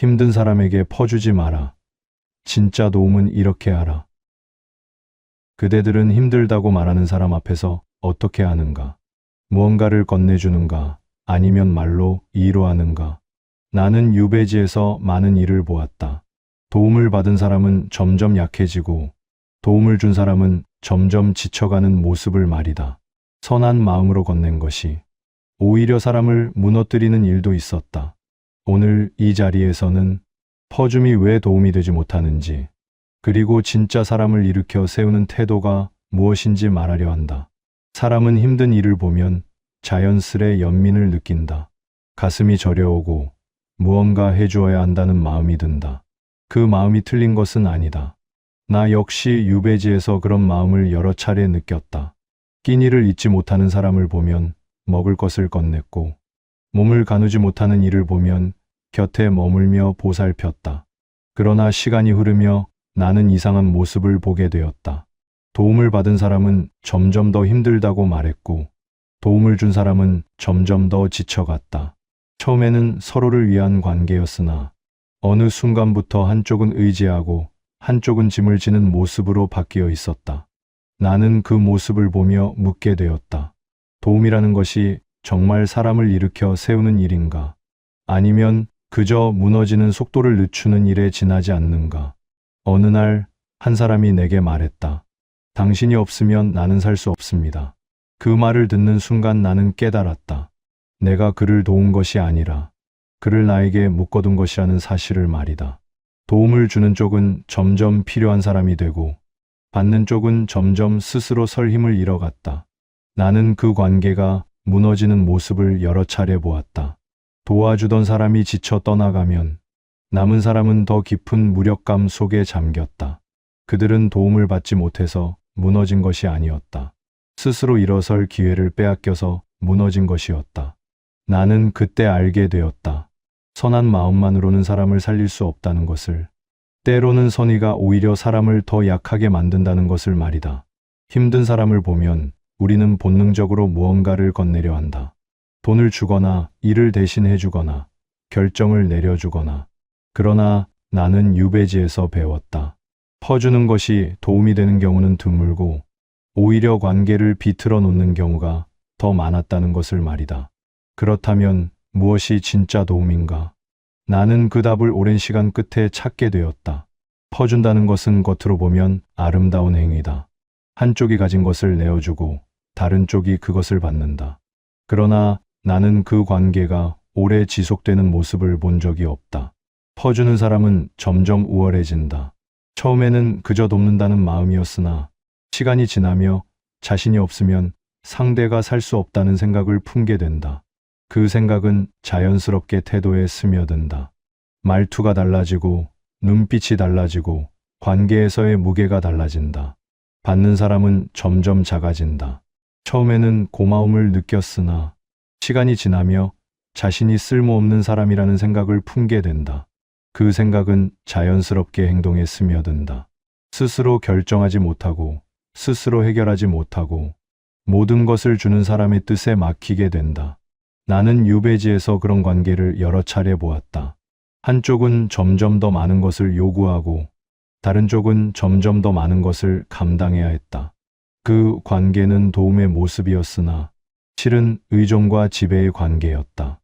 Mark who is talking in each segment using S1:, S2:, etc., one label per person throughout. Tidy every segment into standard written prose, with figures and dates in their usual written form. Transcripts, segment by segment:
S1: 힘든 사람에게 퍼주지 마라. 진짜 도움은 이렇게 하라. 그대들은 힘들다고 말하는 사람 앞에서 어떻게 하는가? 무언가를 건네주는가? 아니면 말로 위로하는가? 나는 유배지에서 많은 일을 보았다. 도움을 받은 사람은 점점 약해지고 도움을 준 사람은 점점 지쳐가는 모습을 말이다. 선한 마음으로 건넨 것이 오히려 사람을 무너뜨리는 일도 있었다. 오늘 이 자리에서는 퍼줌이 왜 도움이 되지 못하는지, 그리고 진짜 사람을 일으켜 세우는 태도가 무엇인지 말하려 한다. 사람은 힘든 일을 보면 자연스레 연민을 느낀다. 가슴이 저려오고 무언가 해주어야 한다는 마음이 든다. 그 마음이 틀린 것은 아니다. 나 역시 유배지에서 그런 마음을 여러 차례 느꼈다. 끼니를 잊지 못하는 사람을 보면 먹을 것을 건넸고, 몸을 가누지 못하는 이를 보면 곁에 머물며 보살폈다. 그러나 시간이 흐르며 나는 이상한 모습을 보게 되었다. 도움을 받은 사람은 점점 더 힘들다고 말했고, 도움을 준 사람은 점점 더 지쳐갔다. 처음에는 서로를 위한 관계였으나 어느 순간부터 한쪽은 의지하고 한쪽은 짐을 지는 모습으로 바뀌어 있었다. 나는 그 모습을 보며 묻게 되었다. 도움이라는 것이 정말 사람을 일으켜 세우는 일인가? 아니면 그저 무너지는 속도를 늦추는 일에 지나지 않는가? 어느 날 한 사람이 내게 말했다. 당신이 없으면 나는 살 수 없습니다. 그 말을 듣는 순간 나는 깨달았다. 내가 그를 도운 것이 아니라 그를 나에게 묶어둔 것이라는 사실을 말이다. 도움을 주는 쪽은 점점 필요한 사람이 되고 받는 쪽은 점점 스스로 설 힘을 잃어갔다. 나는 그 관계가 무너지는 모습을 여러 차례 보았다. 도와주던 사람이 지쳐 떠나가면 남은 사람은 더 깊은 무력감 속에 잠겼다. 그들은 도움을 받지 못해서 무너진 것이 아니었다. 스스로 일어설 기회를 빼앗겨서 무너진 것이었다. 나는 그때 알게 되었다. 선한 마음만으로는 사람을 살릴 수 없다는 것을. 때로는 선의가 오히려 사람을 더 약하게 만든다는 것을 말이다. 힘든 사람을 보면 우리는 본능적으로 무언가를 건네려 한다. 돈을 주거나 일을 대신해 주거나 결정을 내려주거나. 그러나 나는 유배지에서 배웠다. 퍼주는 것이 도움이 되는 경우는 드물고 오히려 관계를 비틀어 놓는 경우가 더 많았다는 것을 말이다. 그렇다면 무엇이 진짜 도움인가? 나는 그 답을 오랜 시간 끝에 찾게 되었다. 퍼준다는 것은 겉으로 보면 아름다운 행위다. 한쪽이 가진 것을 내어주고 다른 쪽이 그것을 받는다. 그러나 나는 그 관계가 오래 지속되는 모습을 본 적이 없다. 퍼주는 사람은 점점 우월해진다. 처음에는 그저 돕는다는 마음이었으나 시간이 지나며 자신이 없으면 상대가 살 수 없다는 생각을 품게 된다. 그 생각은 자연스럽게 태도에 스며든다. 말투가 달라지고 눈빛이 달라지고 관계에서의 무게가 달라진다. 받는 사람은 점점 작아진다. 처음에는 고마움을 느꼈으나 시간이 지나며 자신이 쓸모없는 사람이라는 생각을 품게 된다. 그 생각은 자연스럽게 행동에 스며든다. 스스로 결정하지 못하고 스스로 해결하지 못하고 모든 것을 주는 사람의 뜻에 맡기게 된다. 나는 유배지에서 그런 관계를 여러 차례 보았다. 한쪽은 점점 더 많은 것을 요구하고 다른 쪽은 점점 더 많은 것을 감당해야 했다. 그 관계는 도움의 모습이었으나 실은 의존과 지배의 관계였다.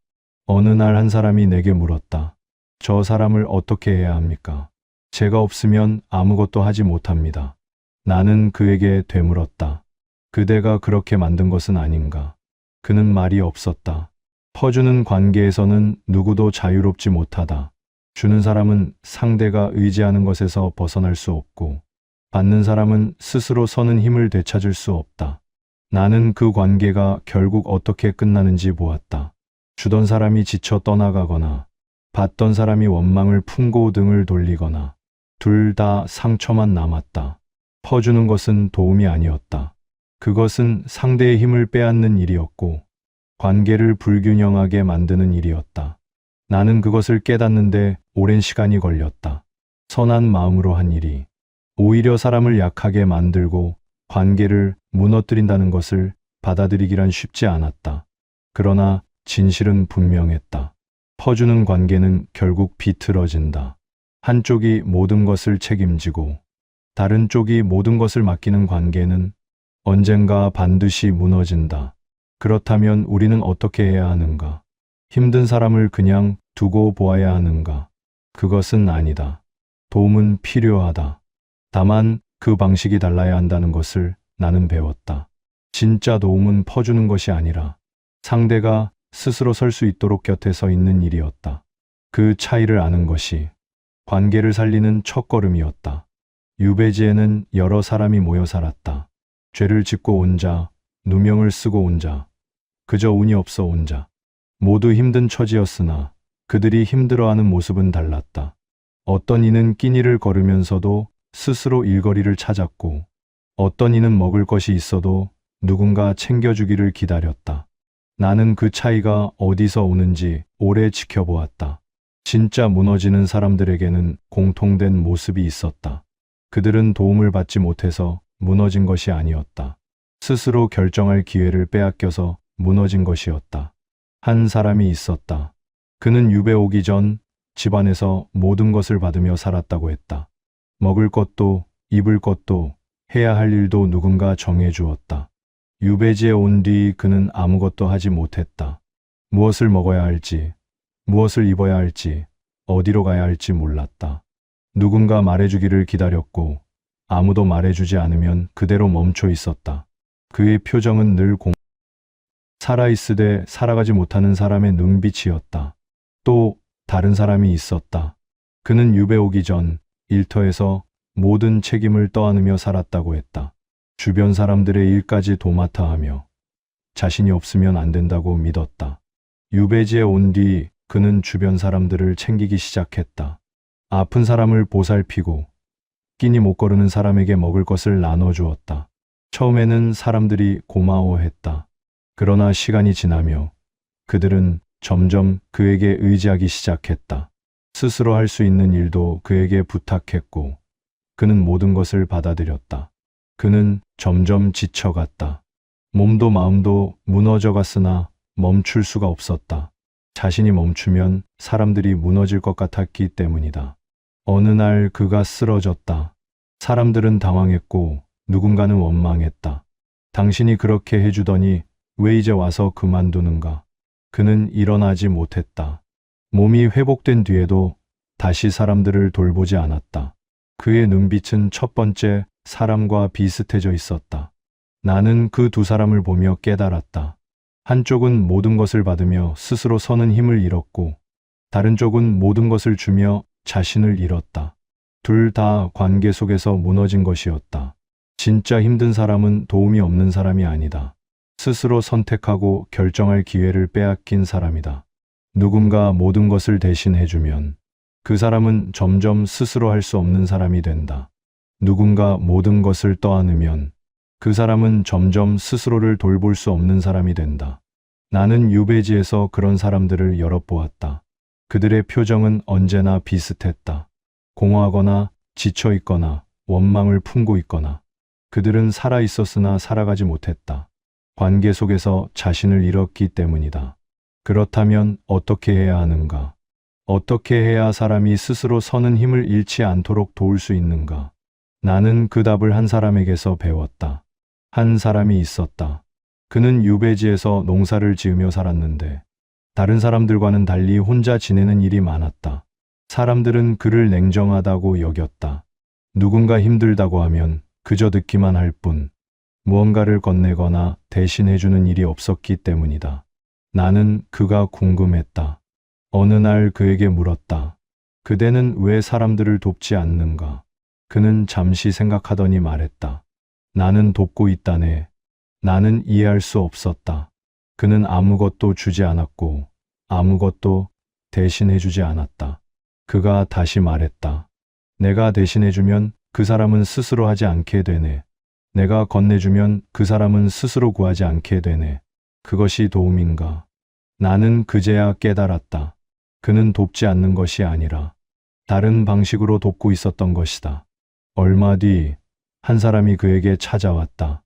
S1: 어느 날 한 사람이 내게 물었다. 저 사람을 어떻게 해야 합니까? 제가 없으면 아무것도 하지 못합니다. 나는 그에게 되물었다. 그대가 그렇게 만든 것은 아닌가? 그는 말이 없었다. 퍼주는 관계에서는 누구도 자유롭지 못하다. 주는 사람은 상대가 의지하는 것에서 벗어날 수 없고 받는 사람은 스스로 서는 힘을 되찾을 수 없다. 나는 그 관계가 결국 어떻게 끝나는지 보았다. 주던 사람이 지쳐 떠나가거나 받던 사람이 원망을 품고 등을 돌리거나 둘 다 상처만 남았다. 퍼주는 것은 도움이 아니었다. 그것은 상대의 힘을 빼앗는 일이었고 관계를 불균형하게 만드는 일이었다. 나는 그것을 깨닫는데 오랜 시간이 걸렸다. 선한 마음으로 한 일이 오히려 사람을 약하게 만들고 관계를 무너뜨린다는 것을 받아들이기란 쉽지 않았다. 그러나 진실은 분명했다. 퍼주는 관계는 결국 비틀어진다. 한쪽이 모든 것을 책임지고 다른 쪽이 모든 것을 맡기는 관계는 언젠가 반드시 무너진다. 그렇다면 우리는 어떻게 해야 하는가? 힘든 사람을 그냥 두고 보아야 하는가? 그것은 아니다. 도움은 필요하다. 다만 그 방식이 달라야 한다는 것을 나는 배웠다. 진짜 도움은 퍼주는 것이 아니라 상대가 스스로 설 수 있도록 곁에 서 있는 일이었다. 그 차이를 아는 것이 관계를 살리는 첫걸음이었다. 유배지에는 여러 사람이 모여 살았다. 죄를 짓고 온 자, 누명을 쓰고 온 자, 그저 운이 없어 온 자. 모두 힘든 처지였으나 그들이 힘들어하는 모습은 달랐다. 어떤 이는 끼니를 거르면서도 스스로 일거리를 찾았고, 어떤 이는 먹을 것이 있어도 누군가 챙겨주기를 기다렸다. 나는 그 차이가 어디서 오는지 오래 지켜보았다. 진짜 무너지는 사람들에게는 공통된 모습이 있었다. 그들은 도움을 받지 못해서 무너진 것이 아니었다. 스스로 결정할 기회를 빼앗겨서 무너진 것이었다. 한 사람이 있었다. 그는 유배 오기 전 집안에서 모든 것을 받으며 살았다고 했다. 먹을 것도 입을 것도 해야 할 일도 누군가 정해 주었다. 유배지에 온 뒤 그는 아무것도 하지 못했다. 무엇을 먹어야 할지, 무엇을 입어야 할지, 어디로 가야 할지 몰랐다. 누군가 말해주기를 기다렸고 아무도 말해주지 않으면 그대로 멈춰 있었다. 그의 표정은 늘 살아있으되 살아가지 못하는 사람의 눈빛이었다. 또 다른 사람이 있었다. 그는 유배 오기 전 일터에서 모든 책임을 떠안으며 살았다고 했다. 주변 사람들의 일까지 도맡아 하며 자신이 없으면 안 된다고 믿었다. 유배지에 온 뒤 그는 주변 사람들을 챙기기 시작했다. 아픈 사람을 보살피고 끼니 못 거르는 사람에게 먹을 것을 나눠주었다. 처음에는 사람들이 고마워했다. 그러나 시간이 지나며 그들은 점점 그에게 의지하기 시작했다. 스스로 할 수 있는 일도 그에게 부탁했고 그는 모든 것을 받아들였다. 그는 점점 지쳐갔다. 몸도 마음도 무너져갔으나 멈출 수가 없었다. 자신이 멈추면 사람들이 무너질 것 같았기 때문이다. 어느 날 그가 쓰러졌다. 사람들은 당황했고 누군가는 원망했다. 당신이 그렇게 해주더니 왜 이제 와서 그만두는가? 그는 일어나지 못했다. 몸이 회복된 뒤에도 다시 사람들을 돌보지 않았다. 그의 눈빛은 첫 번째 사람과 비슷해져 있었다. 나는 그 두 사람을 보며 깨달았다. 한쪽은 모든 것을 받으며 스스로 서는 힘을 잃었고 다른 쪽은 모든 것을 주며 자신을 잃었다. 둘 다 관계 속에서 무너진 것이었다. 진짜 힘든 사람은 도움이 없는 사람이 아니다. 스스로 선택하고 결정할 기회를 빼앗긴 사람이다. 누군가 모든 것을 대신해주면 그 사람은 점점 스스로 할 수 없는 사람이 된다. 누군가 모든 것을 떠안으면 그 사람은 점점 스스로를 돌볼 수 없는 사람이 된다. 나는 유배지에서 그런 사람들을 여러 보았다. 그들의 표정은 언제나 비슷했다. 공허하거나 지쳐 있거나 원망을 품고 있거나 그들은 살아 있었으나 살아가지 못했다. 관계 속에서 자신을 잃었기 때문이다. 그렇다면 어떻게 해야 하는가? 어떻게 해야 사람이 스스로 서는 힘을 잃지 않도록 도울 수 있는가? 나는 그 답을 한 사람에게서 배웠다. 한 사람이 있었다. 그는 유배지에서 농사를 지으며 살았는데 다른 사람들과는 달리 혼자 지내는 일이 많았다. 사람들은 그를 냉정하다고 여겼다. 누군가 힘들다고 하면 그저 듣기만 할 뿐 무언가를 건네거나 대신해주는 일이 없었기 때문이다. 나는 그가 궁금했다. 어느 날 그에게 물었다. 그대는 왜 사람들을 돕지 않는가? 그는 잠시 생각하더니 말했다. 나는 돕고 있다네. 나는 이해할 수 없었다. 그는 아무것도 주지 않았고 아무것도 대신해주지 않았다. 그가 다시 말했다. 내가 대신해주면 그 사람은 스스로 하지 않게 되네. 내가 건네주면 그 사람은 스스로 구하지 않게 되네. 그것이 도움인가? 나는 그제야 깨달았다. 그는 돕지 않는 것이 아니라 다른 방식으로 돕고 있었던 것이다. 얼마 뒤 한 사람이 그에게 찾아왔다.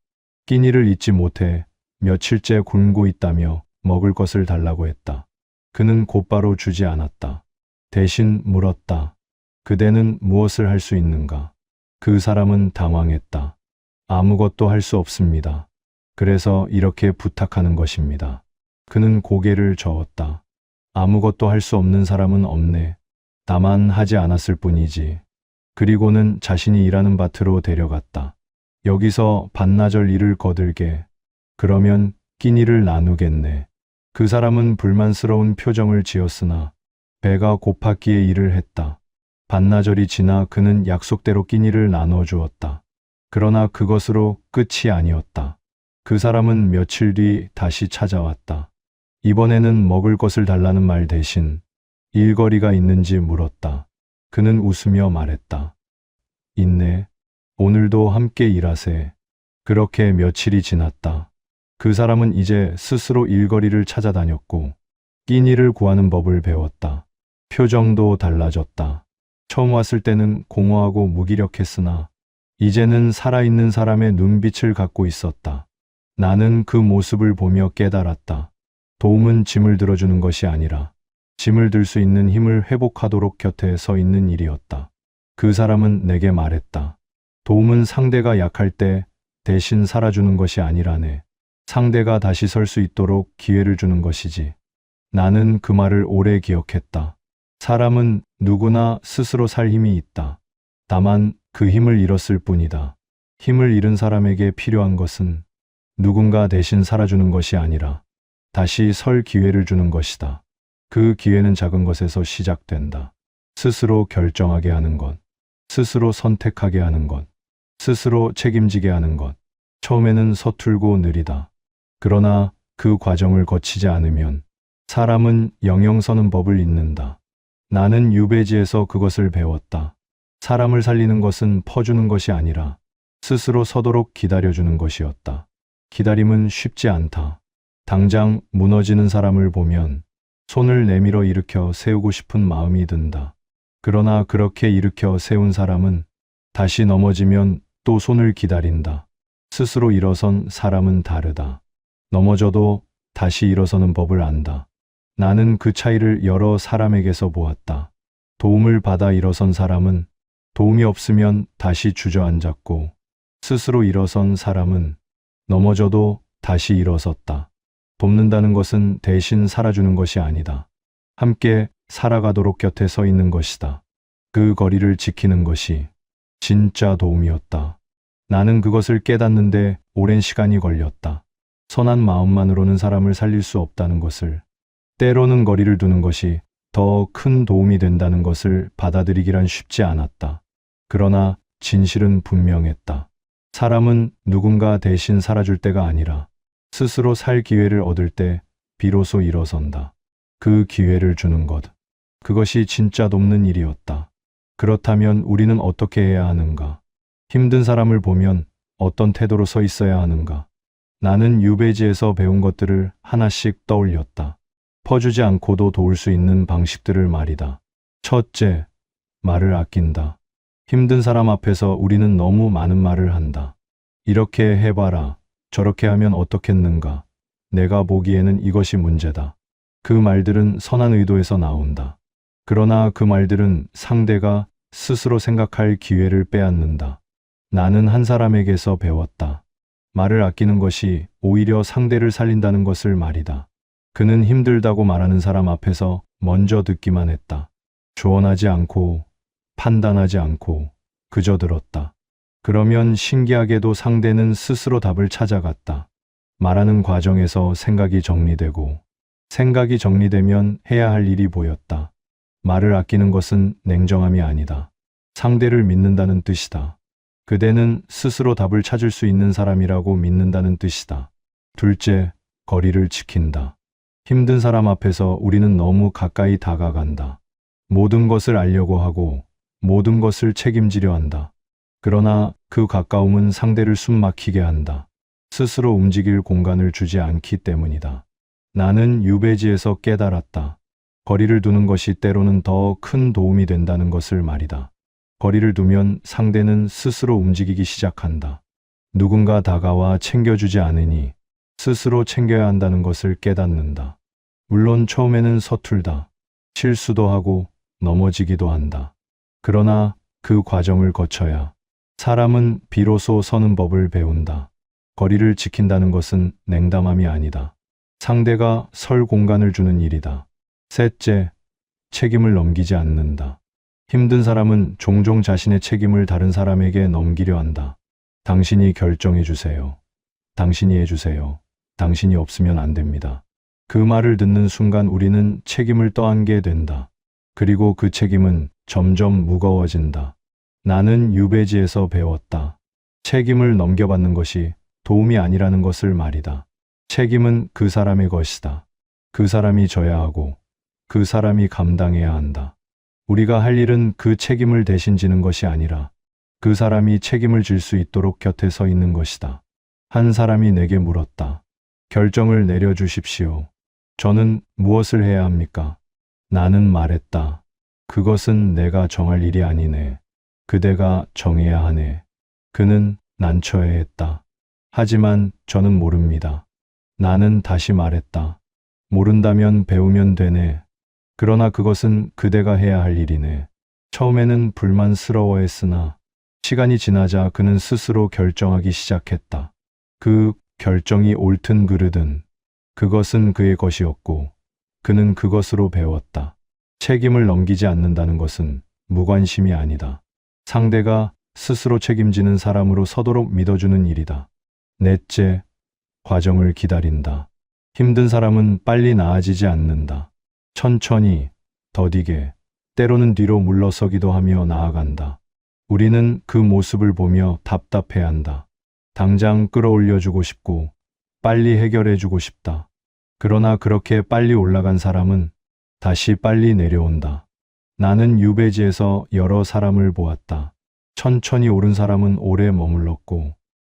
S1: 끼니를 잊지 못해 며칠째 굶고 있다며 먹을 것을 달라고 했다. 그는 곧바로 주지 않았다. 대신 물었다. 그대는 무엇을 할 수 있는가? 그 사람은 당황했다. 아무것도 할 수 없습니다. 그래서 이렇게 부탁하는 것입니다. 그는 고개를 저었다. 아무것도 할 수 없는 사람은 없네. 다만 하지 않았을 뿐이지. 그리고는 자신이 일하는 밭으로 데려갔다. 여기서 반나절 일을 거들게. 그러면 끼니를 나누겠네. 그 사람은 불만스러운 표정을 지었으나 배가 고팠기에 일을 했다. 반나절이 지나 그는 약속대로 끼니를 나눠 주었다. 그러나 그것으로 끝이 아니었다. 그 사람은 며칠 뒤 다시 찾아왔다. 이번에는 먹을 것을 달라는 말 대신 일거리가 있는지 물었다. 그는 웃으며 말했다. 있네. 오늘도 함께 일하세. 그렇게 며칠이 지났다. 그 사람은 이제 스스로 일거리를 찾아다녔고 끼니를 구하는 법을 배웠다. 표정도 달라졌다. 처음 왔을 때는 공허하고 무기력했으나 이제는 살아있는 사람의 눈빛을 갖고 있었다. 나는 그 모습을 보며 깨달았다. 도움은 짐을 들어주는 것이 아니라 짐을 들 수 있는 힘을 회복하도록 곁에 서 있는 일이었다. 그 사람은 내게 말했다. 도움은 상대가 약할 때 대신 살아주는 것이 아니라네. 상대가 다시 설 수 있도록 기회를 주는 것이지. 나는 그 말을 오래 기억했다. 사람은 누구나 스스로 살 힘이 있다. 다만 그 힘을 잃었을 뿐이다. 힘을 잃은 사람에게 필요한 것은 누군가 대신 살아주는 것이 아니라 다시 설 기회를 주는 것이다. 그 기회는 작은 것에서 시작된다. 스스로 결정하게 하는 것, 스스로 선택하게 하는 것, 스스로 책임지게 하는 것. 처음에는 서툴고 느리다. 그러나 그 과정을 거치지 않으면 사람은 영영 서는 법을 잊는다. 나는 유배지에서 그것을 배웠다. 사람을 살리는 것은 퍼주는 것이 아니라 스스로 서도록 기다려주는 것이었다. 기다림은 쉽지 않다. 당장 무너지는 사람을 보면 손을 내밀어 일으켜 세우고 싶은 마음이 든다. 그러나 그렇게 일으켜 세운 사람은 다시 넘어지면 또 손을 기다린다. 스스로 일어선 사람은 다르다. 넘어져도 다시 일어서는 법을 안다. 나는 그 차이를 여러 사람에게서 보았다. 도움을 받아 일어선 사람은 도움이 없으면 다시 주저앉았고, 스스로 일어선 사람은 넘어져도 다시 일어섰다. 돕는다는 것은 대신 살아주는 것이 아니다. 함께 살아가도록 곁에 서 있는 것이다. 그 거리를 지키는 것이 진짜 도움이었다. 나는 그것을 깨닫는데 오랜 시간이 걸렸다. 선한 마음만으로는 사람을 살릴 수 없다는 것을, 때로는 거리를 두는 것이 더 큰 도움이 된다는 것을 받아들이기란 쉽지 않았다. 그러나 진실은 분명했다. 사람은 누군가 대신 살아줄 때가 아니라 스스로 살 기회를 얻을 때 비로소 일어선다. 그 기회를 주는 것. 그것이 진짜 돕는 일이었다. 그렇다면 우리는 어떻게 해야 하는가? 힘든 사람을 보면 어떤 태도로 서 있어야 하는가? 나는 유배지에서 배운 것들을 하나씩 떠올렸다. 퍼주지 않고도 도울 수 있는 방식들을 말이다. 첫째, 말을 아낀다. 힘든 사람 앞에서 우리는 너무 많은 말을 한다. 이렇게 해봐라. 저렇게 하면 어떻겠는가? 내가 보기에는 이것이 문제다. 그 말들은 선한 의도에서 나온다. 그러나 그 말들은 상대가 스스로 생각할 기회를 빼앗는다. 나는 한 사람에게서 배웠다. 말을 아끼는 것이 오히려 상대를 살린다는 것을 말이다. 그는 힘들다고 말하는 사람 앞에서 먼저 듣기만 했다. 조언하지 않고 판단하지 않고 그저 들었다. 그러면 신기하게도 상대는 스스로 답을 찾아갔다. 말하는 과정에서 생각이 정리되고, 생각이 정리되면 해야 할 일이 보였다. 말을 아끼는 것은 냉정함이 아니다. 상대를 믿는다는 뜻이다. 그대는 스스로 답을 찾을 수 있는 사람이라고 믿는다는 뜻이다. 둘째, 거리를 지킨다. 힘든 사람 앞에서 우리는 너무 가까이 다가간다. 모든 것을 알려고 하고 모든 것을 책임지려 한다. 그러나 그 가까움은 상대를 숨막히게 한다. 스스로 움직일 공간을 주지 않기 때문이다. 나는 유배지에서 깨달았다. 거리를 두는 것이 때로는 더 큰 도움이 된다는 것을 말이다. 거리를 두면 상대는 스스로 움직이기 시작한다. 누군가 다가와 챙겨주지 않으니 스스로 챙겨야 한다는 것을 깨닫는다. 물론 처음에는 서툴다. 실수도 하고 넘어지기도 한다. 그러나 그 과정을 거쳐야 사람은 비로소 서는 법을 배운다. 거리를 지킨다는 것은 냉담함이 아니다. 상대가 설 공간을 주는 일이다. 셋째, 책임을 넘기지 않는다. 힘든 사람은 종종 자신의 책임을 다른 사람에게 넘기려 한다. 당신이 결정해 주세요. 당신이 해주세요. 당신이 없으면 안 됩니다. 그 말을 듣는 순간 우리는 책임을 떠안게 된다. 그리고 그 책임은 점점 무거워진다. 나는 유배지에서 배웠다. 책임을 넘겨받는 것이 도움이 아니라는 것을 말이다. 책임은 그 사람의 것이다. 그 사람이 져야 하고 그 사람이 감당해야 한다. 우리가 할 일은 그 책임을 대신 지는 것이 아니라 그 사람이 책임을 질 수 있도록 곁에 서 있는 것이다. 한 사람이 내게 물었다. 결정을 내려주십시오. 저는 무엇을 해야 합니까? 나는 말했다. 그것은 내가 정할 일이 아니네. 그대가 정해야 하네. 그는 난처해했다. 하지만 저는 모릅니다. 나는 다시 말했다. 모른다면 배우면 되네. 그러나 그것은 그대가 해야 할 일이네. 처음에는 불만스러워했으나 시간이 지나자 그는 스스로 결정하기 시작했다. 그 결정이 옳든 그르든 그것은 그의 것이었고 그는 그것으로 배웠다. 책임을 넘기지 않는다는 것은 무관심이 아니다. 상대가 스스로 책임지는 사람으로 서도록 믿어주는 일이다. 넷째, 과정을 기다린다. 힘든 사람은 빨리 나아지지 않는다. 천천히, 더디게, 때로는 뒤로 물러서기도 하며 나아간다. 우리는 그 모습을 보며 답답해한다. 당장 끌어올려주고 싶고 빨리 해결해주고 싶다. 그러나 그렇게 빨리 올라간 사람은 다시 빨리 내려온다. 나는 유배지에서 여러 사람을 보았다. 천천히 오른 사람은 오래 머물렀고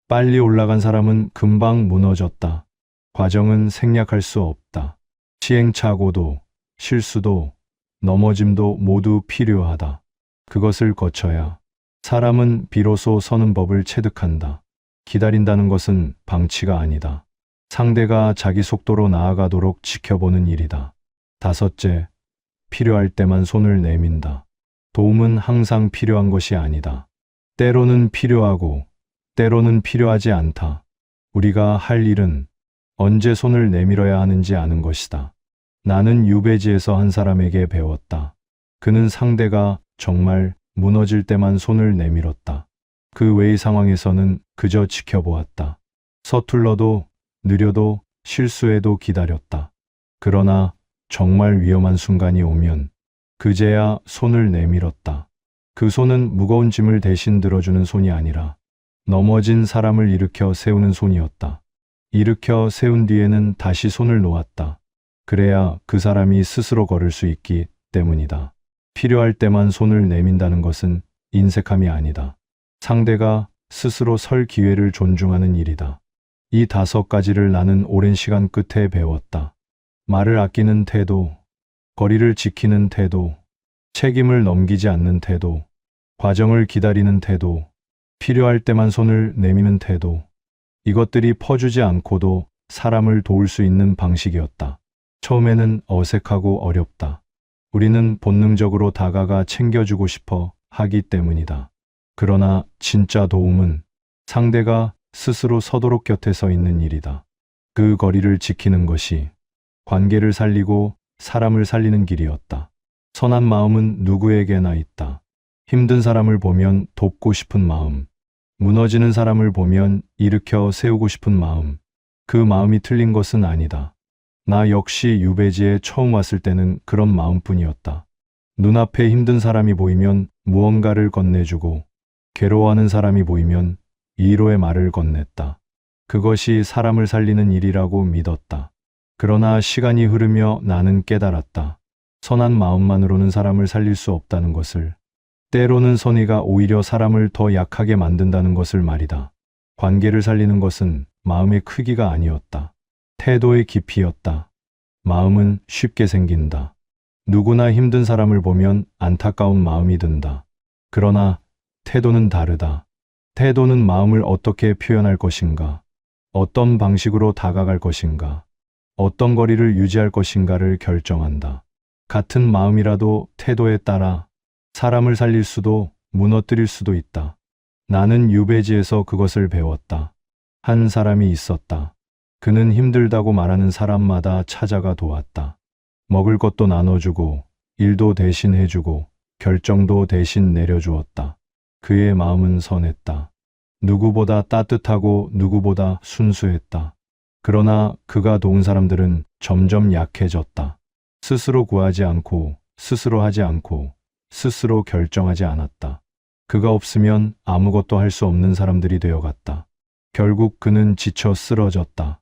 S1: 빨리 올라간 사람은 금방 무너졌다. 과정은 생략할 수 없다. 시행착오도 실수도 넘어짐도 모두 필요하다. 그것을 거쳐야 사람은 비로소 서는 법을 체득한다. 기다린다는 것은 방치가 아니다. 상대가 자기 속도로 나아가도록 지켜보는 일이다. 다섯째, 필요할 때만 손을 내민다. 도움은 항상 필요한 것이 아니다. 때로는 필요하고 때로는 필요하지 않다. 우리가 할 일은 언제 손을 내밀어야 하는지 아는 것이다. 나는 유배지에서 한 사람에게 배웠다. 그는 상대가 정말 무너질 때만 손을 내밀었다. 그 외의 상황에서는 그저 지켜보았다. 서툴러도 느려도 실수해도 기다렸다. 그러나 정말 위험한 순간이 오면 그제야 손을 내밀었다. 그 손은 무거운 짐을 대신 들어주는 손이 아니라 넘어진 사람을 일으켜 세우는 손이었다. 일으켜 세운 뒤에는 다시 손을 놓았다. 그래야 그 사람이 스스로 걸을 수 있기 때문이다. 필요할 때만 손을 내민다는 것은 인색함이 아니다. 상대가 스스로 설 기회를 존중하는 일이다. 이 5가지를 나는 오랜 시간 끝에 배웠다. 말을 아끼는 태도, 거리를 지키는 태도, 책임을 넘기지 않는 태도, 과정을 기다리는 태도, 필요할 때만 손을 내미는 태도. 이것들이 퍼주지 않고도 사람을 도울 수 있는 방식이었다. 처음에는 어색하고 어렵다. 우리는 본능적으로 다가가 챙겨주고 싶어 하기 때문이다. 그러나 진짜 도움은 상대가 스스로 서도록 곁에 서 있는 일이다. 그 거리를 지키는 것이 관계를 살리고 사람을 살리는 길이었다. 선한 마음은 누구에게나 있다. 힘든 사람을 보면 돕고 싶은 마음, 무너지는 사람을 보면 일으켜 세우고 싶은 마음, 그 마음이 틀린 것은 아니다. 나 역시 유배지에 처음 왔을 때는 그런 마음뿐이었다. 눈앞에 힘든 사람이 보이면 무언가를 건네주고 괴로워하는 사람이 보이면 위로의 말을 건넸다. 그것이 사람을 살리는 일이라고 믿었다. 그러나 시간이 흐르며 나는 깨달았다. 선한 마음만으로는 사람을 살릴 수 없다는 것을. 때로는 선의가 오히려 사람을 더 약하게 만든다는 것을 말이다. 관계를 살리는 것은 마음의 크기가 아니었다. 태도의 깊이였다. 마음은 쉽게 생긴다. 누구나 힘든 사람을 보면 안타까운 마음이 든다. 그러나 태도는 다르다. 태도는 마음을 어떻게 표현할 것인가, 어떤 방식으로 다가갈 것인가, 어떤 거리를 유지할 것인가를 결정한다. 같은 마음이라도 태도에 따라 사람을 살릴 수도 무너뜨릴 수도 있다. 나는 유배지에서 그것을 배웠다. 한 사람이 있었다. 그는 힘들다고 말하는 사람마다 찾아가 도왔다. 먹을 것도 나눠주고, 일도 대신 해주고, 결정도 대신 내려주었다. 그의 마음은 선했다. 누구보다 따뜻하고 누구보다 순수했다. 그러나 그가 도운 사람들은 점점 약해졌다. 스스로 구하지 않고, 스스로 하지 않고, 스스로 결정하지 않았다. 그가 없으면 아무것도 할 수 없는 사람들이 되어갔다. 결국 그는 지쳐 쓰러졌다.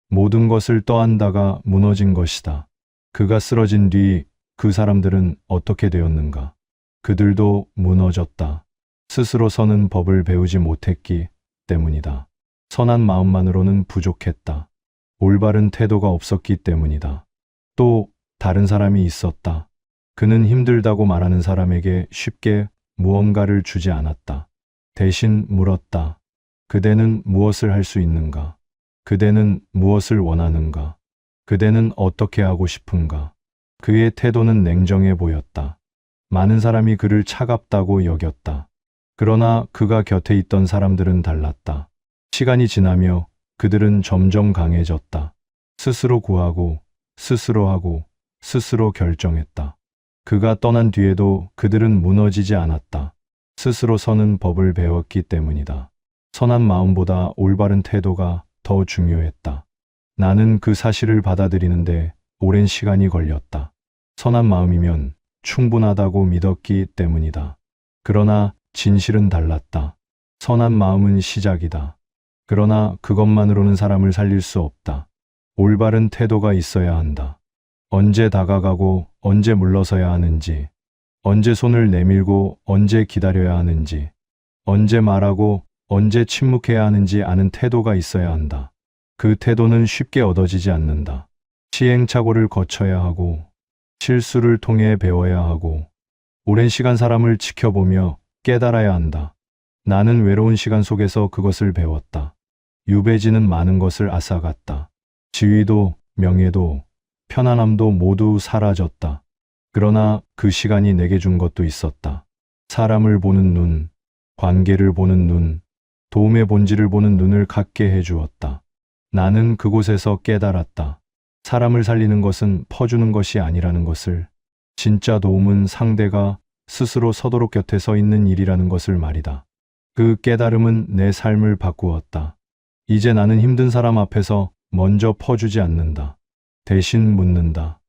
S1: 모든 것을 떠안다가 무너진 것이다. 그가 쓰러진 뒤 그 사람들은 어떻게 되었는가? 그들도 무너졌다. 스스로 서는 법을 배우지 못했기 때문이다. 선한 마음만으로는 부족했다. 올바른 태도가 없었기 때문이다. 또 다른 사람이 있었다. 그는 힘들다고 말하는 사람에게 쉽게 무언가를 주지 않았다. 대신 물었다. 그대는 무엇을 할 수 있는가? 그대는 무엇을 원하는가? 그대는 어떻게 하고 싶은가? 그의 태도는 냉정해 보였다. 많은 사람이 그를 차갑다고 여겼다. 그러나 그가 곁에 있던 사람들은 달랐다. 시간이 지나며 그들은 점점 강해졌다. 스스로 구하고, 스스로 하고, 스스로 결정했다. 그가 떠난 뒤에도 그들은 무너지지 않았다. 스스로 서는 법을 배웠기 때문이다. 선한 마음보다 올바른 태도가 더 중요했다. 나는 그 사실을 받아들이는데 오랜 시간이 걸렸다. 선한 마음이면 충분하다고 믿었기 때문이다. 그러나 진실은 달랐다. 선한 마음은 시작이다. 그러나 그것만으로는 사람을 살릴 수 없다. 올바른 태도가 있어야 한다. 언제 다가가고 언제 물러서야 하는지, 언제 손을 내밀고 언제 기다려야 하는지, 언제 말하고 언제 침묵해야 하는지 아는 태도가 있어야 한다. 그 태도는 쉽게 얻어지지 않는다. 시행착오를 거쳐야 하고, 실수를 통해 배워야 하고, 오랜 시간 사람을 지켜보며 깨달아야 한다. 나는 외로운 시간 속에서 그것을 배웠다. 유배지는 많은 것을 앗아갔다. 지위도, 명예도, 편안함도 모두 사라졌다. 그러나 그 시간이 내게 준 것도 있었다. 사람을 보는 눈, 관계를 보는 눈, 도움의 본질을 보는 눈을 갖게 해주었다. 나는 그곳에서 깨달았다. 사람을 살리는 것은 퍼주는 것이 아니라는 것을, 진짜 도움은 상대가 스스로 서도록 곁에 서 있는 일이라는 것을 말이다. 그 깨달음은 내 삶을 바꾸었다. 이제 나는 힘든 사람 앞에서 먼저 퍼주지 않는다. 대신 묻는다.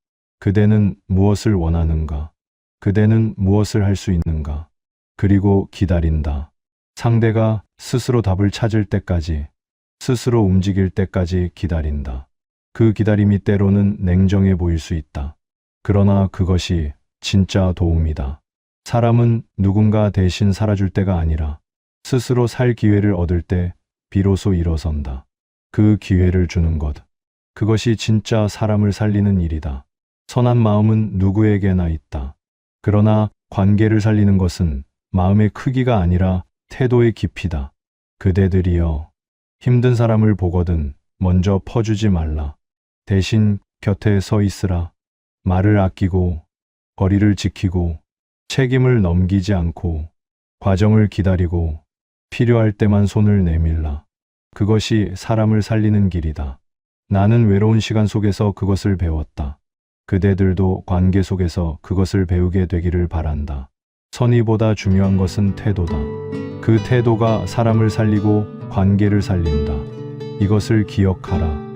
S1: 그대는 무엇을 원하는가? 그대는 무엇을 할 수 있는가? 그리고 기다린다. 상대가 스스로 답을 찾을 때까지, 스스로 움직일 때까지 기다린다. 그 기다림이 때로는 냉정해 보일 수 있다. 그러나 그것이 진짜 도움이다. 사람은 누군가 대신 살아줄 때가 아니라 스스로 살 기회를 얻을 때 비로소 일어선다. 그 기회를 주는 것. 그것이 진짜 사람을 살리는 일이다. 선한 마음은 누구에게나 있다. 그러나 관계를 살리는 것은 마음의 크기가 아니라 태도의 깊이다. 그대들이여, 힘든 사람을 보거든 먼저 퍼주지 말라. 대신 곁에 서 있으라. 말을 아끼고, 거리를 지키고, 책임을 넘기지 않고, 과정을 기다리고, 필요할 때만 손을 내밀라. 그것이 사람을 살리는 길이다. 나는 외로운 시간 속에서 그것을 배웠다. 그대들도 관계 속에서 그것을 배우게 되기를 바란다. 선의보다 중요한 것은 태도다. 그 태도가 사람을 살리고 관계를 살린다. 이것을 기억하라.